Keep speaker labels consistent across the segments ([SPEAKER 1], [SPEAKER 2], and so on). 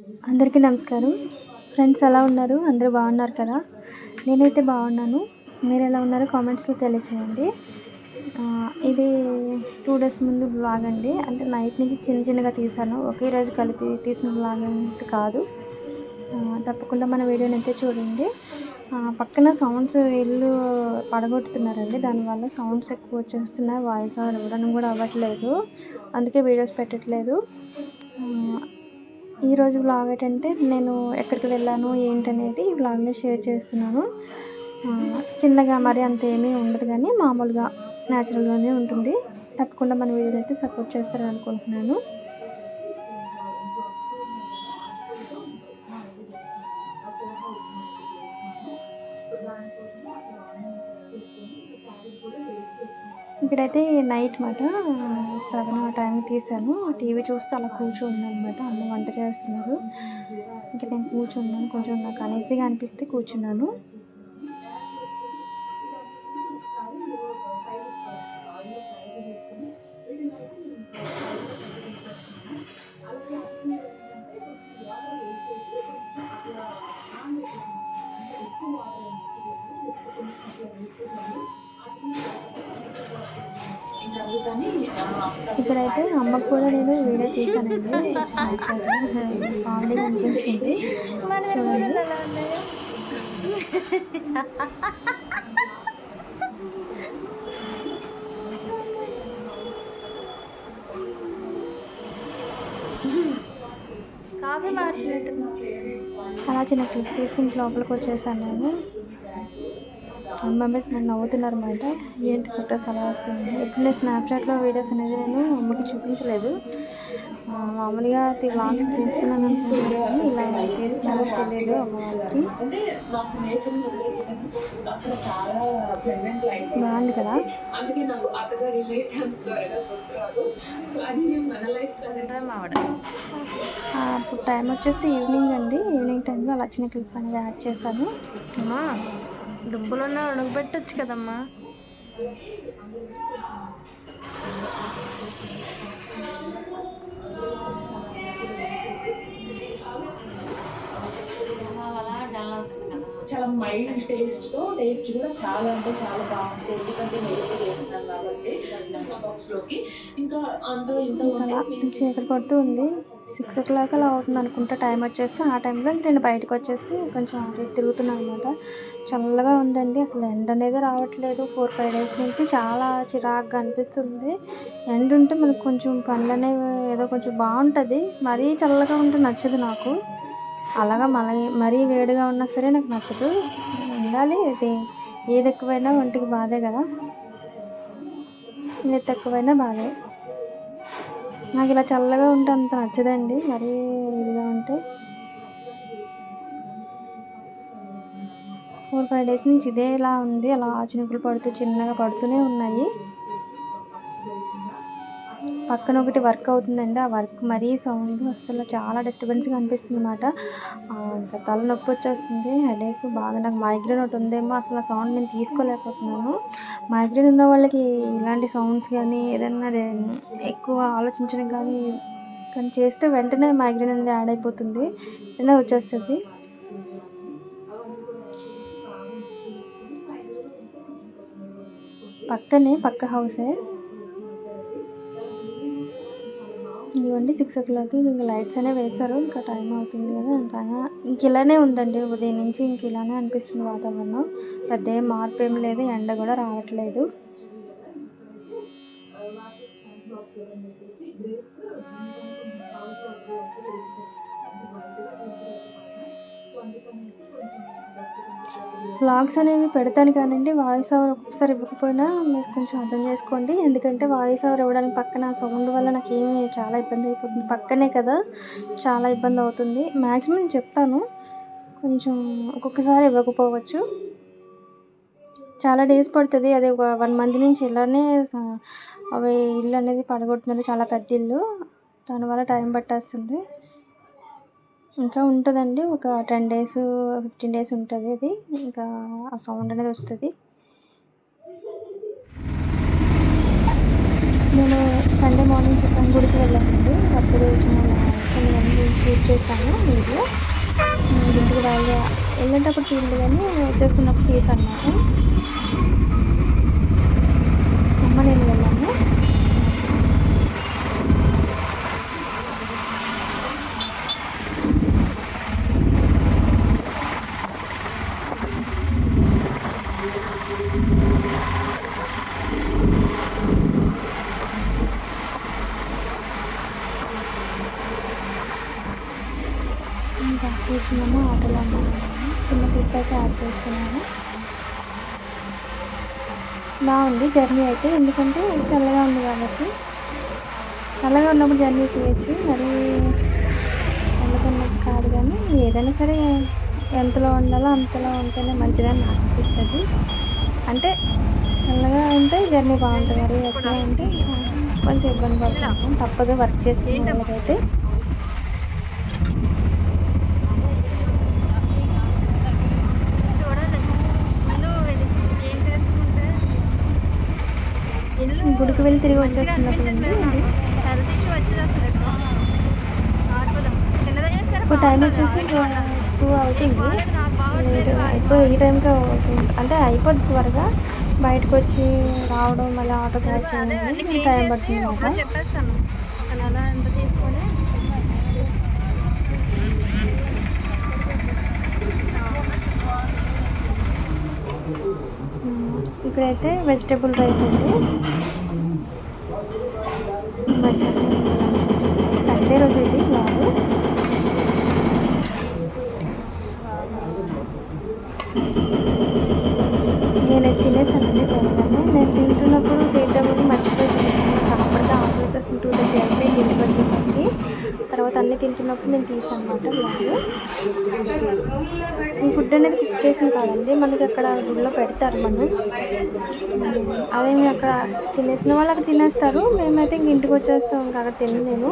[SPEAKER 1] అందరికీ నమస్కారం. ఫ్రెండ్స్ ఎలా ఉన్నారు? అందరూ బాగున్నారు కదా? నేనైతే బాగున్నాను. మీరు ఎలా ఉన్నారో కామెంట్స్‌లో తెలియచేయండి. ఇది 2 డేస్ ముందు వ్లాగ్ అండి. అంటే నైట్ నుంచి చిన్న చిన్నగా తీశాను. ఒకే రోజు కలిపి తీసిన వ్లాగ్ అయితే కాదు. తప్పకుండా మన వీడియోనైతే చూడండి. పక్కన సౌండ్స్ ఇల్లు పడగొడుతున్నారండి. దానివల్ల సౌండ్స్ ఎక్కువ వచ్చేస్తున్నాయి. వాయిస్ ఓవర్ ఇవ్వడం కూడా అవ్వట్లేదు. అందుకే వీడియోస్ పెట్టట్లేదు. ఈరోజు వ్లాగ్ ఏంటంటే నేను ఎక్కడికి వెళ్ళాను ఏంటనేది ఈ వ్లాగ్లో షేర్ చేస్తున్నాను. చిన్నగా మరి అంత ఏమీ ఉండదు కానీ మామూలుగా న్యాచురల్గానే ఉంటుంది. తప్పకుండా మన వీడియోని అయితే సపోర్ట్ చేస్తారని అనుకుంటున్నాను. ఇక్కడైతే నైట్ మాట 7 ఆ టైంకి తీశాను. టీవీ చూస్తూ అలా కూర్చున్నానమాట. అమ్మ వంట చేస్తున్నారు. ఇంక నేను కూర్చున్నాను. కొంచెం నాకు అనీజీగా అనిపిస్తే కూర్చున్నాను. ఇక్కడైతే అమ్మకు కూడా నేను వీడియో తీశానండి. కామెడీగా అనిపించింది. చూడండి. కాఫీ మాట్లాడుతున్నా. అలా చిన్న క్లిప్ తీసి ఇంక లోపలికి వచ్చేసాను నేను. అమ్మ నన్ను నవ్వుతున్నారన్నమాట. ఏంటి ఫొటోస్ అలా వస్తుంది. ఎప్పుడు నేను స్నాప్చాట్లో వీడియోస్ అనేది నేను అమ్మకి చూపించలేదు. మామూలుగా వ్లాగ్స్ తీస్తున్నాను అనుకుంటున్నాను కానీ ఇలా తీస్తున్నానో తెలియదు అమ్మ వాళ్ళకి. బాగుంది కదా? అప్పుడు టైం వచ్చేసి ఈవినింగ్ అండి. ఈవినింగ్ టైంలో అలా చిన్న క్లిప్ అనేది యాడ్ చేశాను. అమ్మా డుబ్బులున్నా ఉడకబెట్టచ్చు కదమ్మా.
[SPEAKER 2] చాలా మైల్డ్ టేస్ట్ కూడా చాలా అంటే చాలా బాగుంటుంది. ఎందుకంటే నెయ్యితో చేస్తున్నాం కాబట్టి లంచ్ బాక్స్లోకి ఇంకా అంత ఇంత
[SPEAKER 1] చీకటి పడుతూ ఉంది. 6 o'clock అలా అవుతుంది అనుకుంటా టైం వచ్చేసి. ఆ టైంలో నేను బయటకు వచ్చేసి కొంచెం తిరుగుతున్నాను అనమాట. చల్లగా ఉందండి. అసలు ఎండ అనేది రావట్లేదు. 4-5 days నుంచి చాలా చిరాకుగా అనిపిస్తుంది. ఎండ ఉంటే మనకు కొంచెం పనులు అనేవి ఏదో కొంచెం బాగుంటుంది. మరీ చల్లగా ఉంటే నచ్చదు నాకు. అలాగా మరీ వేడిగా ఉన్నా సరే నాకు నచ్చదు. ఉండాలి. ఏది ఎక్కువైనా ఒంటికి బాధే కదా. ఏది తక్కువైనా బాధే. నాకు ఇలా చల్లగా ఉంటే అంత నచ్చదండి. మరీ ఇదిగా ఉంటే 4-5 days నుంచి ఇదే ఇలా ఉంది. అలా చినుకులు పడుతూ చిన్నగా పడుతూనే ఉన్నాయి. పక్కన ఒకటి వర్క్ అవుతుందండి. ఆ వర్క్ మరీ సౌండ్ అస్సలు చాలా డిస్టర్బెన్స్గా అనిపిస్తుంది అన్నమాట. ఇంకా తలనొప్పి వచ్చేస్తుంది. హెడేక్ బాగా. నాకు మైగ్రేన్ ఒకటి ఉందేమో. అసలు ఆ సౌండ్ నేను తీసుకోలేకపోతున్నాను. మైగ్రేన్ ఉన్న వాళ్ళకి ఇలాంటి సౌండ్స్ కానీ ఏదైనా ఎక్కువ ఆలోచించడం కానీ చేస్తే వెంటనే మైగ్రేన్ అనేది యాడ్ అయిపోతుంది. వెంటనే వచ్చేస్తుంది. పక్క హౌసే. ఇదిగోండి 6 o'clock ఇంక లైట్స్ అనేవి వేస్తారు. ఇంకా టైం అవుతుంది కదా. ఇంక ఇలానే ఉందండి. ఉదయం నుంచి ఇంక ఇలానే అనిపిస్తుంది వాతావరణం. పెద్ద ఏం మార్పు ఏం లేదు. ఎండ కూడా రావట్లేదు. వ్లాగ్స్ అనేవి పెడతాను కానండి వాయిస్ ఓవర్ ఒక్కొక్కసారి ఇవ్వకపోయినా మీరు కొంచెం అర్థం చేసుకోండి. ఎందుకంటే వాయిస్ ఓవర్ ఇవ్వడానికి పక్కన సౌండ్ వల్ల నాకేమీ చాలా ఇబ్బంది అయిపోతుంది. పక్కనే కదా, చాలా ఇబ్బంది అవుతుంది. మ్యాక్సిమం నేను చెప్తాను. కొంచెం ఒక్కొక్కసారి ఇవ్వకపోవచ్చు. చాలా డేస్ పడుతుంది. అదే ఒక 1 month నుంచి ఇలానే అవి ఇల్లు అనేది పడగొడుతున్నారు. చాలా పెద్ద ఇల్లు. దానివల్ల టైం పట్టేస్తుంది. ఇంకా ఉంటుందండి. ఒక 10 days 15 days ఉంటుంది. అది ఇంకా ఆ సౌండ్ అనేది వస్తుంది. నేను సండే మార్నింగ్ చెప్పాను గుడికి వెళ్ళానండి. అప్పుడు కొన్ని షూట్ చేశాను వీడియో. ఇంటికి వెళ్ళేటప్పుడు తీయలేదు కానీ వచ్చేస్తున్నప్పుడు తీసాను అన్నమాట. అమ్మ నేను వెళ్ళాను. ఇంకా కూర్చున్నాము, ఆటోలో ఉన్నాము. చిన్న క్లిప్ అయితే యాడ్ చేస్తున్నాను. బాగుంది జర్నీ అయితే, ఎందుకంటే చల్లగా ఉంది కాబట్టి. చల్లగా ఉన్నప్పుడు జర్నీ చేయొచ్చు, మరి చల్లకున్నప్పుడు కాదు. కానీ ఏదైనా సరే ఎంతలో ఉండాలో అంతలో ఉంటేనే మంచిదని నాకు అనిపిస్తుంది. అంటే చల్లగా ఉంటే జర్నీ బాగుంటుంది, మరి వెచ్చగా ఉంటే కొంచెం ఇబ్బంది పడుతుంటాం. తప్పదు వర్క్ చేసుకునే వాళ్ళకైతే. గుడికి వెళ్ళి తిరిగి వచ్చేస్తున్నప్పుడు అండి ఇది. ఇప్పుడు టైం వచ్చేసి 2 అవుతుంది. ఇప్పుడు ఈ టైంకి అంటే అయిపోద్ది త్వరగా. బయటకు వచ్చి రావడం, మళ్ళీ ఆటో క్యాచ్ చేయడం టైం పడుతుంది అన్నమాట. ఇక్కడైతే వెజిటేబుల్ రైస్ అండి. మధ్యాహ్నం సండే రోజు ఇది బాగు. నేను తినేసానండి త్వరగానే. నేను తింటున్నప్పుడు తీద్దామని మర్చిపోయి తినేసాను. అప్పటికే ఆఫీసెస్ 2:30 అయిపోయింది ఇంటికి వచ్చేసరికి. తర్వాత అన్నీ తింటున్నప్పుడు నేను తీసాను అన్నమాట బ్లాగ్. ఈ ఫుడ్ అనేది కుక్ చేసింది కాదండి, మనకి అక్కడ గుడిలో పెడతారు. అదే మేము అక్కడ తినేసిన వాళ్ళు అక్కడ తినేస్తారు. మేమైతే ఇంక ఇంటికి వచ్చేస్తాం. ఇంకా అక్కడ నేను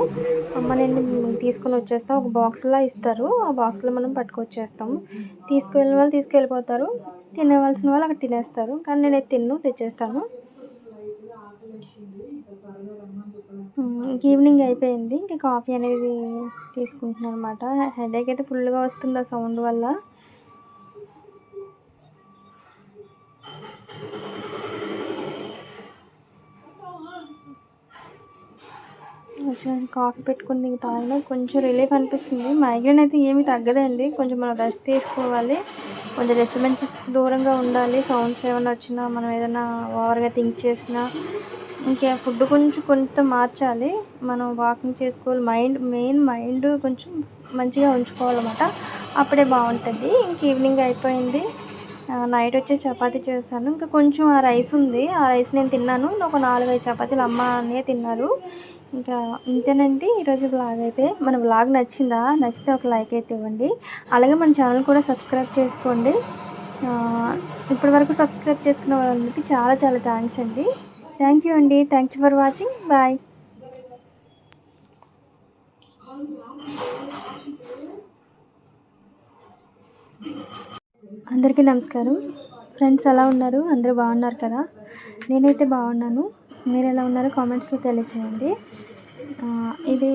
[SPEAKER 1] అమ్మ నేను తీసుకొని వచ్చేస్తాం. ఒక బాక్స్లా ఇస్తారు, ఆ బాక్స్లో మనం పట్టుకొచ్చేస్తాం. తీసుకువెళ్ళిన వాళ్ళు తీసుకెళ్ళిపోతారు, తినేవాల్సిన వాళ్ళు అక్కడ తినేస్తారు. కానీ నేనైతే తెచ్చేస్తాను. ఇంక ఈవినింగ్ అయిపోయింది. ఇంకా కాఫీ అనేది తీసుకుంటున్నాను అనమాట. హెడేక్ అయితే ఫుల్గా వస్తుంది ఆ సౌండ్ వల్ల. కాఫీ పెట్టుకుని తాగినా కొంచెం రిలీఫ్ అనిపిస్తుంది. మైగ్రేన్ అయితే ఏమీ తగ్గదండి, కొంచెం మనం రెస్ట్ తీసుకోవాలి. కొంచెం డిస్టర్బెన్సెస్ దూరంగా ఉండాలి. సౌండ్స్ ఏమైనా వచ్చినా, మనం ఏదైనా ఓవర్గా థింక్ చేసినా, ఇంకా ఫుడ్ కొంత మార్చాలి. మనం వాకింగ్ చేసుకోవాలి. మైండ్ కొంచెం మంచిగా ఉంచుకోవాలన్నమాట. అప్పుడే బాగుంటుంది. ఇంక ఈవినింగ్ అయిపోయింది. నైట్ వచ్చి చపాతీ చేశాను. ఇంకా కొంచెం ఆ రైస్ ఉంది, ఆ రైస్ నేను తిన్నాను. ఒక 4-5 చపాతీలు అమ్మ అనే తిన్నారు. ఇంకా ఇంతేనండి ఈరోజు వ్లాగ్ అయితే. మన వ్లాగ్ నచ్చితే ఒక లైక్ అయితే ఇవ్వండి. అలాగే మన ఛానల్ కూడా సబ్స్క్రైబ్ చేసుకోండి. ఇప్పటివరకు సబ్స్క్రైబ్ చేసుకున్న వాళ్ళందరికీ చాలా చాలా థ్యాంక్స్ అండి. థ్యాంక్ యూ అండి. Thank you for watching. Bye. అందరికీ నమస్కారం. ఫ్రెండ్స్ ఎలా ఉన్నారు? అందరూ బాగున్నారు కదా? నేనైతే బాగున్నాను. మీరు ఎలా ఉన్నారో కామెంట్స్లో తెలియచేయండి. ఇది